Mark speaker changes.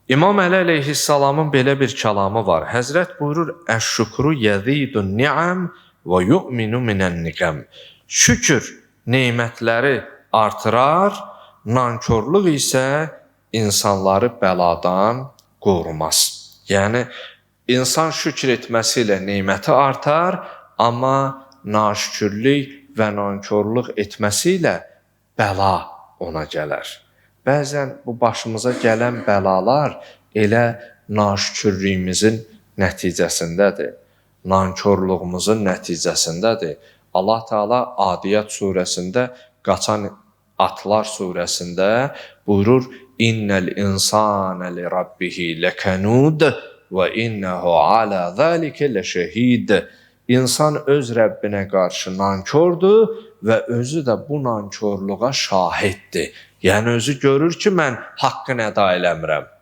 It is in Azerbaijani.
Speaker 1: İmam Əli əleyhissalamın belə bir kəlamı var. Həzrət buyurur: "Əş-şükru yəzidun ni'am və yu'minu minən-niqam." Şükür nemətləri artırar, nankorluq isə insanları bəladan qorumaz. Yəni insan şükür etməsi ilə neməti artar, amma naşükürlük və nankorluq etməsi ilə bəla ona gələr. Bəzən bu başımıza gələn bəlalar elə naşükürlüyümüzün nəticəsindədir, nankorluğumuzun nəticəsindədir. Allah Teala Adiyyat surəsində, Qaçan Atlar surəsində buyurur: "İnnel insane li rabbihi lekanud və innehu ala zalika leşehid." İnsan öz Rəbbinə qarşı nankordur və özü də bu nankorluğa şahiddir. Yəni özü görür ki, mən haqqını əda eləmirəm.